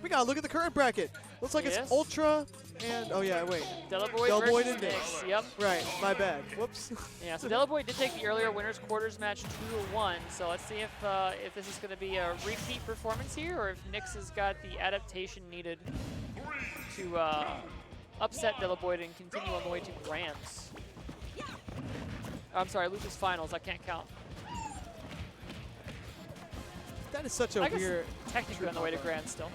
We gotta look at the current bracket. Looks like it's Ultra and, oh yeah, wait. Deliboid and Nyx. Yep. Right, my bad. Whoops. Yeah, so Deliboid did take the earlier winners quarters match 2-1. So let's see if this is going to be a repeat performance here, or if Nyx has got the adaptation needed to upset Deliboid and continue on the way to Grands. I'm sorry, loses finals. I can't count. That is such a weird. Technically on the way to Grand still,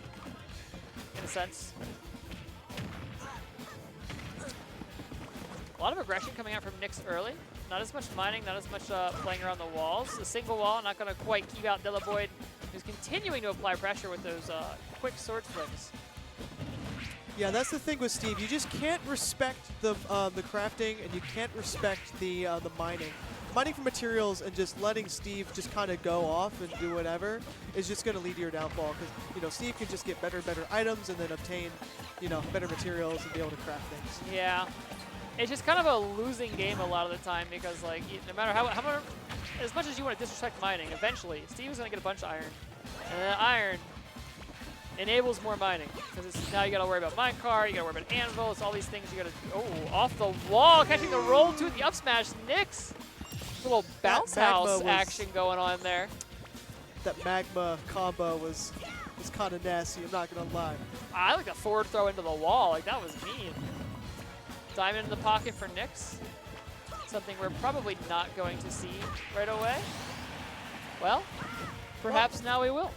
in a sense. A lot of aggression coming out from Nyx early. Not as much mining, not as much playing around the walls. A single wall, not going to quite keep out Deliboid, who's continuing to apply pressure with those quick sword flings. Yeah, that's the thing with Steve. You just can't respect the crafting, and you can't respect the mining. Mining for materials and just letting Steve just kind of go off and do whatever is just going to lead to your downfall, because Steve can just get better and better items and then obtain better materials and be able to craft things. Yeah, it's just kind of a losing game a lot of the time, because like no matter how as much as you want to disrespect mining, eventually Steve is going to get a bunch of iron, and then iron enables more mining, because now you got to worry about minecart, you got to worry about anvil, it's all these things you got to off the wall, catching the roll to the up smash. Nyx. A little bounce house action going on there. That magma combo was kind of nasty, I'm not going to lie. I like the forward throw into the wall. Like, that was mean. Diamond in the pocket for Nyx. Something we're probably not going to see right away. Well, perhaps now we will.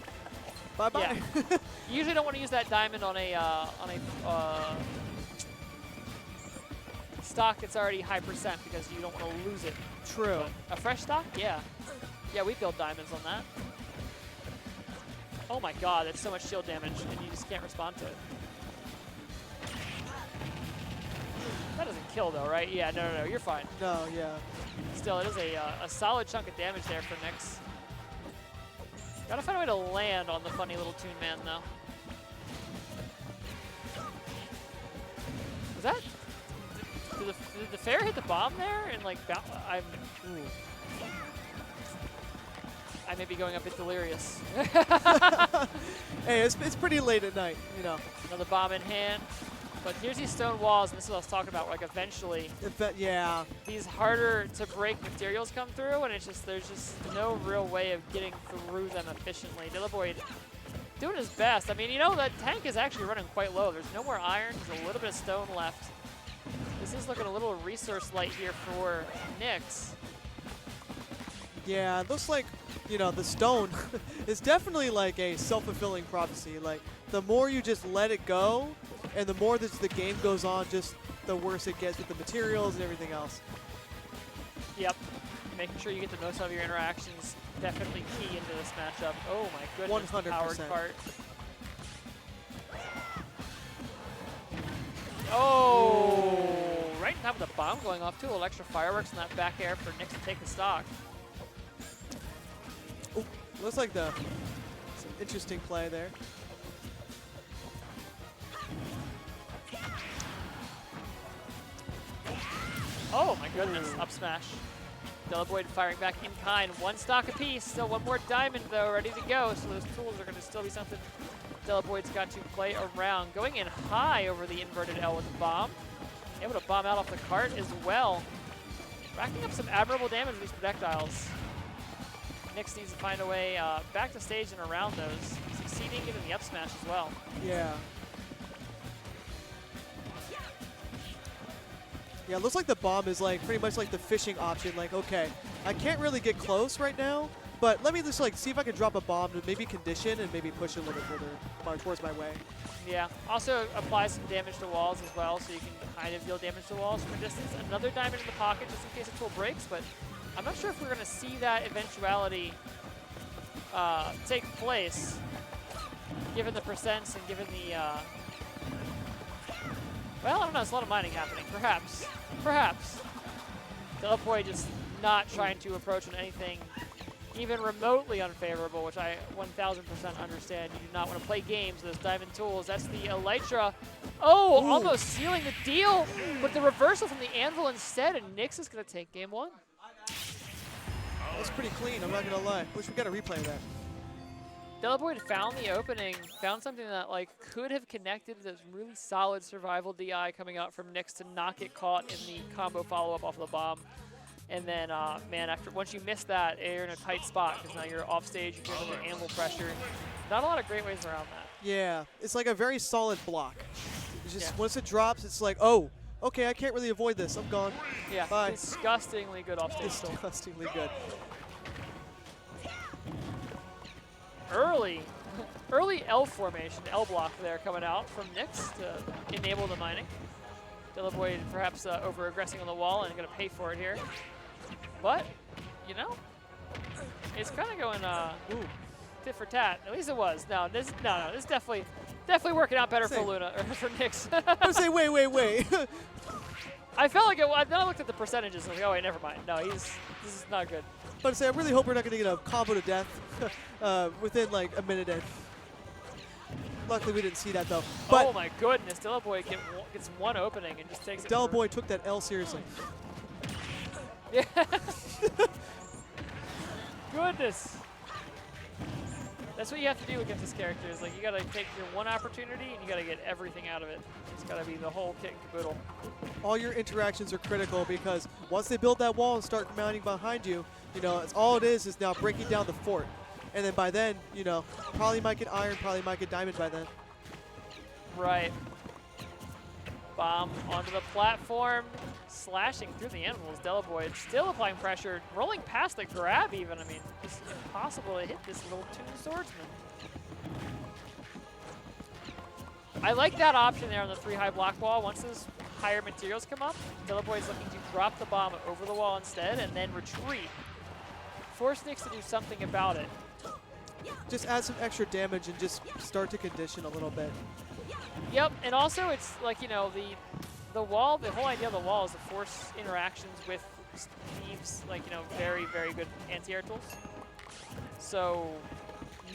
Bye-bye. Yeah. You usually don't want to use that diamond on a stock that's already high percent, because you don't want to lose it. True. But a fresh stock? Yeah. Yeah, we build diamonds on that. Oh my god, that's so much shield damage, and you just can't respond to it. That doesn't kill though, right? Yeah, no, you're fine. No, yeah. Still, it is a solid chunk of damage there for Nyx. Gotta find a way to land on the funny little Toon man, though. Was that... Did the fair hit the bomb there? And like, I may be going a bit delirious. Hey, it's pretty late at night, Another bomb in hand. But here's these stone walls, and this is what I was talking about. Like, eventually, yeah, these harder to break materials come through, and there's just no real way of getting through them efficiently. Deliboid doing his best. I mean, that tank is actually running quite low. There's no more iron. There's a little bit of stone left. This is looking a little resource light here for Nyx. Yeah, it looks like, the stone is definitely like a self-fulfilling prophecy. Like, the more you just let it go, and the more the game goes on, just the worse it gets with the materials and everything else. Yep. Making sure you get the most out of your interactions, definitely key into this matchup. Oh my goodness, 100%. The powered cart. Oh, right in time with the bomb going off too. A little extra fireworks in that back air for Nyx to take the stock. Ooh, looks like some interesting play there. Oh my goodness, up smash. Deliboid firing back in kind. One stock apiece. Still one more diamond though, ready to go. So those tools are going to still be something Deliboid's got to play around. Going in high over the inverted L with the bomb. Able to bomb out off the cart as well. Racking up some admirable damage with these projectiles. Nyx needs to find a way back to stage and around those. Succeeding in the up smash as well. Yeah. Yeah, it looks like the bomb is like pretty much like the fishing option. Like, okay, I can't really get close right now, but let me just like see if I can drop a bomb to maybe condition and maybe push it a little bit further towards my way. Yeah, also apply some damage to walls as well, so you can kind of deal damage to walls from a distance. Another diamond in the pocket just in case a tool breaks, but I'm not sure if we're going to see that eventuality take place, given the percents and given the... well, I don't know, there's a lot of mining happening. Perhaps. Perhaps. Deliboid just not trying to approach on anything even remotely unfavorable, which I 1000% understand. You do not want to play games with those diamond tools. That's the Elytra. Oh, almost sealing the deal, but the reversal from the anvil instead, and Nyx is going to take game one. That's pretty clean, I'm not going to lie. Wish we got a replay of that. Deliboid found the opening, found something that like could have connected this really solid survival DI coming out from Nyx to not get caught in the combo follow-up off the bomb. And then, man, once you miss that, you're in a tight spot because now you're off stage, you're under anvil pressure. Not a lot of great ways around that. Yeah, it's like a very solid block. It's just Yeah. once it drops, it's like, oh, okay, I can't really avoid this. I'm gone. Yeah, Bye. disgustingly good off stage still. Disgustingly good. Early L formation, L block there coming out from Nyx to enable the mining. Deliboid perhaps over-aggressing on the wall and going to pay for it here. But, you know, it's kind of going tit for tat. At least it was. No, this definitely working out better for Luna, or for Nyx. I would say, wait. I felt like it. Then I looked at the percentages and I was like, oh wait, never mind. No, this is not good. But I say, I really hope we're not going to get a combo to death within like a minute. Luckily, we didn't see that though. But oh my goodness, Deliboid gets one opening and just takes it. Deliboid took that L seriously. Yeah. Goodness. That's what you have to do against this character. Is like you gotta take your one opportunity and you gotta get everything out of it. It's gotta be the whole kit and caboodle. All your interactions are critical because once they build that wall and start mounting behind you, you know, it's all it is now breaking down the fort. And then by then, you know, probably might get iron, probably might get diamond by then. Right. Bomb onto the platform, slashing through the animals. Deliboid still applying pressure, rolling past the grab even. I mean, it's impossible to hit this little Toon swordsman. I like that option there on the 3 high block wall. Once those higher materials come up, Deliboid's looking to drop the bomb over the wall instead and then retreat. Force Nyx to do something about it. Just add some extra damage and just start to condition a little bit. Yep, and also it's like, you know, the wall, the whole idea of the wall is to force interactions with Steve's, like, you know, very, very good anti-air tools. So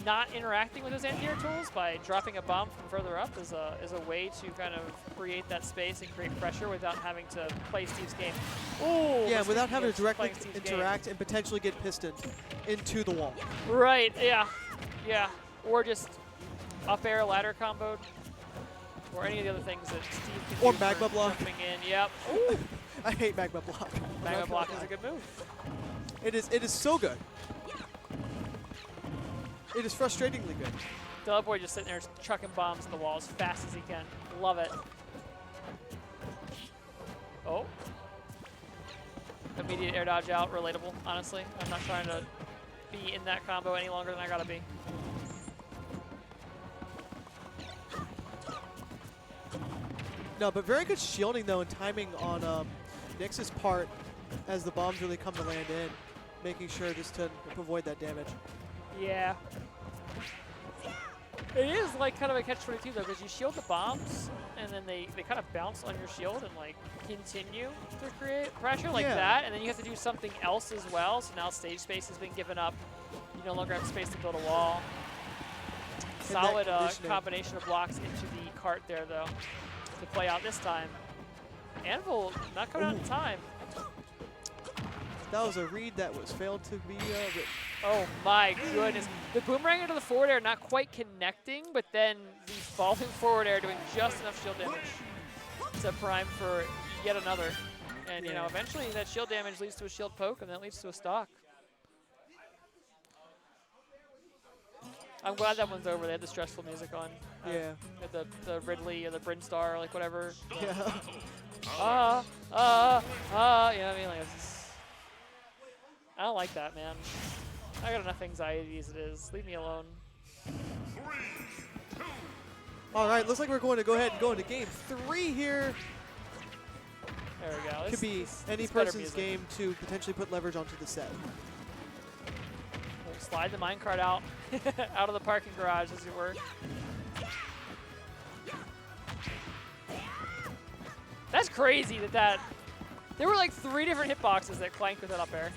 not interacting with those anti-air tools by dropping a bomb from further up is a way to kind of create that space and create pressure without having to play Steve's game. Ooh, yeah, without having to directly Steve's interact and potentially get pistoned into the wall. Right, yeah. Or just up air ladder comboed. Or any of the other things that Steve can or do magma for block. jumping in. Yep. Ooh. I hate magma block. Magma block is a good move. It is so good. It is frustratingly good. Deliboid just sitting there chucking bombs at the wall as fast as he can. Love it. Oh. Immediate air dodge out. Relatable, honestly. I'm not trying to be in that combo any longer than I gotta be. No, but very good shielding though and timing on Nyx's part as the bombs really come to land in, making sure just to avoid that damage. Yeah. It is like kind of a catch-22 though, because you shield the bombs and then they kind of bounce on your shield and like continue to create pressure like that, and then you have to do something else as well. So now stage space has been given up. You no longer have space to build a wall. Solid combination of blocks into the cart there though to play out this time. Anvil not coming out in time. That was a read that was failed to be written. Oh my goodness. The boomerang into the forward air not quite connecting, but then the falling forward air doing just enough shield damage to prime for yet another. And you know, eventually that shield damage leads to a shield poke, and that leads to a stock. I'm glad that one's over. They had the stressful music on. Yeah. The Ridley or the Brinstar, like whatever. Yeah. You know what I mean? Like, it's just, I don't like that, man. I got enough anxiety as it is. Leave me alone. All right, looks like we're going to go ahead and go into game 3 here. There we go. Could be any person's game to potentially put leverage onto the set. We'll slide the minecart out, out of the parking garage, as it were. That's crazy that there were like 3 different hitboxes that clanked with it up air.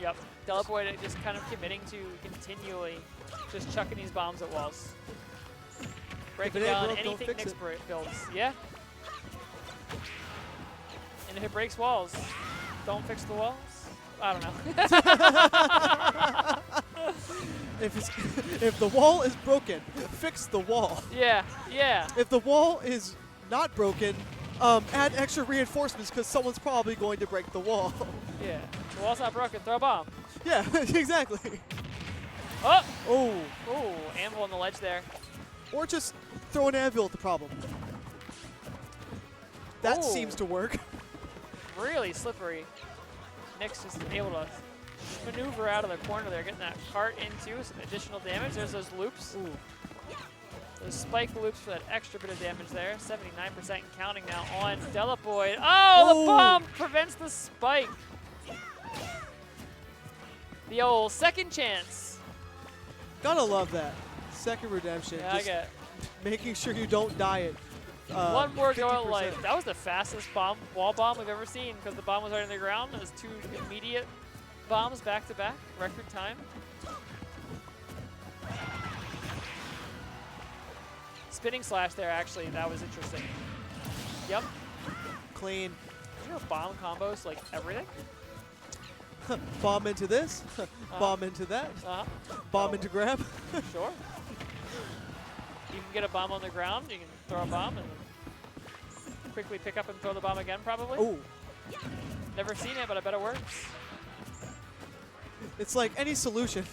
Yep, Deliboid just kind of committing to continually just chucking these bombs at walls. Breaking down anything Nyx builds. Yeah. And if it breaks walls, don't fix the walls? I don't know. If the wall is broken, fix the wall. Yeah, yeah. If the wall is not broken, add extra reinforcements because someone's probably going to break the wall. Yeah. The wall's not broken, throw a bomb. Yeah, exactly. Oh! Oh. Ooh, anvil on the ledge there. Or just throw an anvil at the problem. That Ooh. seems to work. Really slippery. Nick's just able to maneuver out of the corner there, getting that cart into some additional damage. There's those loops. Ooh. Those spike loops for that extra bit of damage there. 79% and counting now on deliboid. Oh, the bomb prevents the spike. The old second chance. Gotta love that. Second redemption. Yeah, just I get making sure you don't die at one more go at 50%. life. That was the fastest wall bomb we've ever seen because the bomb was right on the ground. It was 2 immediate bombs back to back, record time. Spinning slash there, actually, that was interesting. Yep. Clean. You know bomb combos like everything? Bomb into this. Bomb into that. Bomb into grab. Sure. You can get a bomb on the ground, you can throw a bomb and quickly pick up and throw the bomb again probably. Oh. Never seen it, but I bet it works. It's like any solution.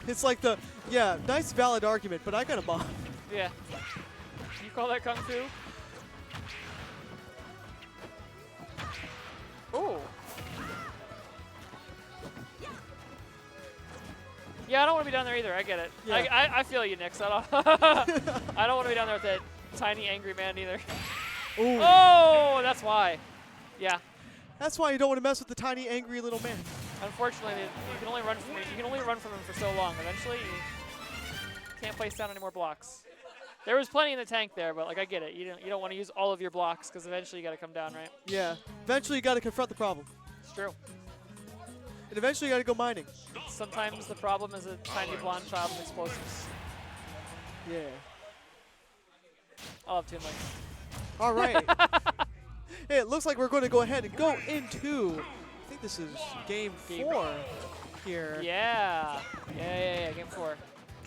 It's like the, yeah, nice valid argument, but I got a bomb. Yeah. You call that Kung Fu? Ooh. Yeah, I don't want to be down there either. I get it. Yeah. I feel you, Nick. So I don't want to be down there with that tiny angry man either. Ooh. Oh, that's why. Yeah. That's why you don't want to mess with the tiny, angry little man. Unfortunately, you can only run from him for so long. Eventually, you can't place down any more blocks. There was plenty in the tank there, but like I get it. You don't want to use all of your blocks because eventually you got to come down, right? Yeah. Eventually you got to confront the problem. It's true. And eventually you got to go mining. Sometimes the problem is a tiny blonde child with explosives. Yeah. I love Toon like. All right. Hey, it looks like we're going to go ahead and go into, I think this is game 4 here. Yeah. Yeah. Game 4.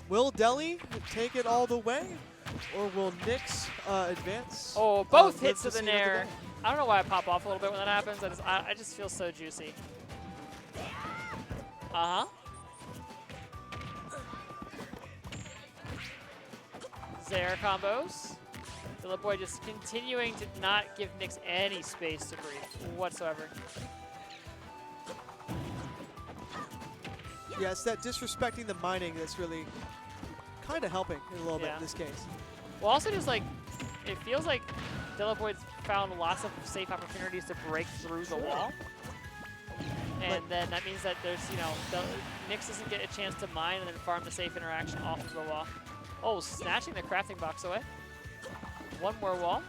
Will Delhi take it all the way, or will Nyx advance? Oh, both live hits to of the see another nair. day? I don't know why I pop off a little bit when that happens. I just feel so juicy. Uh-huh. Zaire combos. deliboid just continuing to not give Nyx any space to breathe whatsoever. Yeah, it's that disrespecting the mining that's really kind of helping in a little bit in this case. Well, also just like, it feels like deliboid's found lots of safe opportunities to break through the wall. And then that means that there's, Nyx doesn't get a chance to mine and then farm the safe interaction off of the wall. Oh, snatching the crafting box away. One more wall.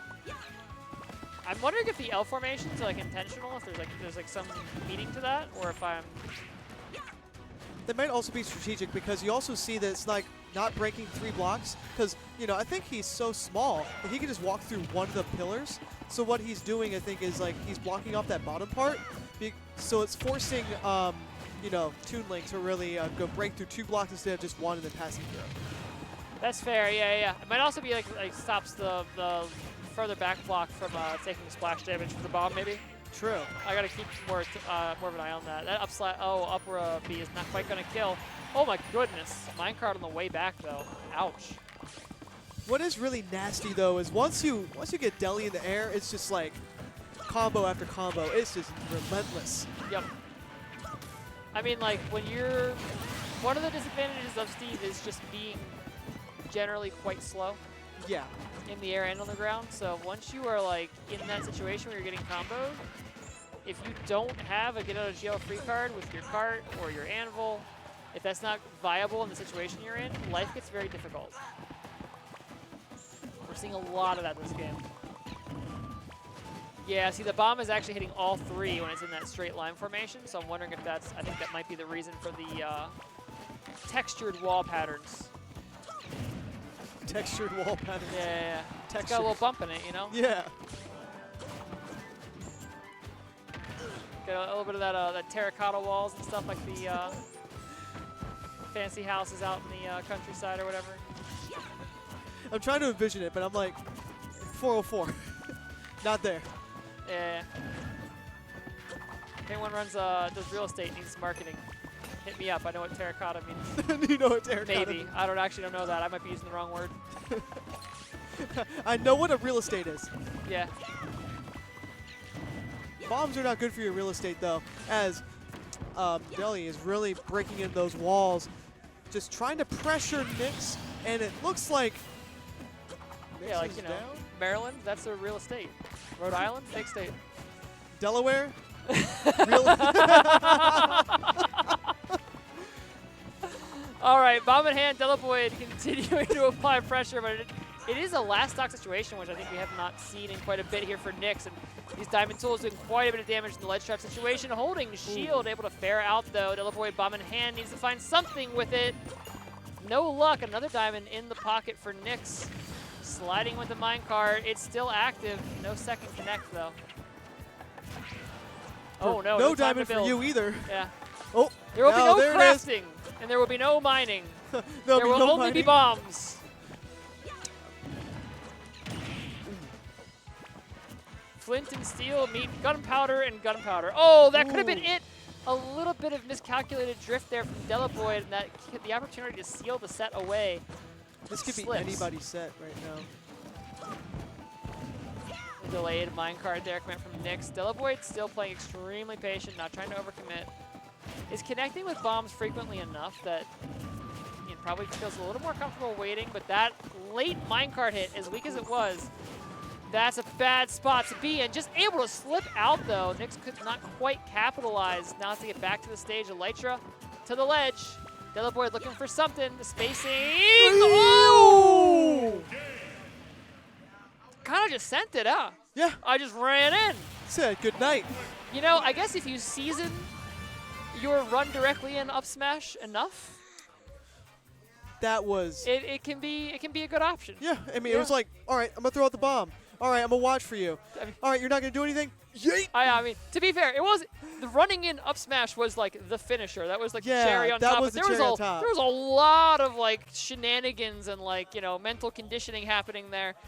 I'm wondering if the L formations are like intentional, if there's like some meaning to that, or if I'm... They might also be strategic because you also see that it's like not breaking 3 blocks because, I think he's so small that he can just walk through one of the pillars. So what he's doing, I think, is like he's blocking off that bottom part. So it's forcing, Toon Link to really go break through 2 blocks instead of just 1 and then passing through. That's fair, yeah. It might also be like stops the further back block from taking splash damage from the bomb, maybe. True. I gotta keep more of an eye on that. That upper B is not quite gonna kill. Oh my goodness! Minecart on the way back though. Ouch. What is really nasty though is once you get Deli in the air, it's just like combo after combo. It's just relentless. Yep. I mean, like when you're one of the disadvantages of Steve is just being generally quite slow. Yeah. In the air and on the ground. So once you are like in that situation where you're getting comboed, if you don't have a get out of jail free card with your cart or your anvil, if that's not viable in the situation you're in, life gets very difficult. We're seeing a lot of that this game. Yeah, see the bomb is actually hitting all 3 when it's in that straight line formation, so I'm wondering if I think that might be the reason for the textured wall patterns. Textured wall pattern. Yeah. It's got a little bump in it, Yeah. Get a little bit of that terracotta walls and stuff like the fancy houses out in the countryside or whatever. I'm trying to envision it, but I'm like 404. Not there. Yeah. If anyone does real estate, needs marketing, hit me up. I know what terracotta means. You know what terracotta Maybe. means. I don't know that. I might be using the wrong word. I know what a real estate is. Yeah. Bombs are not good for your real estate, though, as Deli is really breaking in those walls, just trying to pressure Nyx, and it looks like Nyx Yeah, like, is you know, down. Maryland, that's a real estate. Rhode Island, fake state. Delaware, real All right, bomb in hand, deliboid continuing to apply pressure, but it is a last stock situation, which I think we have not seen in quite a bit here for Nyx. And these diamond tools doing quite a bit of damage in the ledge trap situation. Holding shield, able to fare out though. Deliboid bomb in hand, needs to find something with it. No luck, another diamond in the pocket for Nyx. Sliding with the minecart, it's still active. No second connect though. Oh no, no time diamond to for build. you either. Yeah. Oh, There will be no there it is. crafting, and there will be no mining. There'll there be will no only be mining. bombs. Flint and steel meet gunpowder and gunpowder. Oh, that could have been it. A little bit of miscalculated drift there from Deliboid, and that the opportunity to seal the set away. This could be Slips. anybody's set right now. A delayed minecart there coming from Nyx. Deliboid still playing extremely patient, not trying to overcommit. Is connecting with bombs frequently enough that he probably feels a little more comfortable waiting, but that late minecart hit, as weak as it was, that's a bad spot to be in. Just able to slip out though. Nyx could not quite capitalize. Now to get back to the stage. Elytra to the ledge. Deliboid looking for something. The spacing. Oh! Kind of just sent it, huh? Yeah, I just ran in. said good night. You know, I guess if you season your run directly in up smash enough, That was. it can be a good option. Yeah, I mean, Yeah. it was like, all right, I'm going to throw out the bomb. All right, I'm going to watch for you. I mean, All right, you're not going to do anything? Yeet! I mean, to be fair, it was the running in up smash was like the finisher. That was like Yeah, the cherry on that top. was But the there cherry was on top. there was a lot of like shenanigans and like mental conditioning happening there.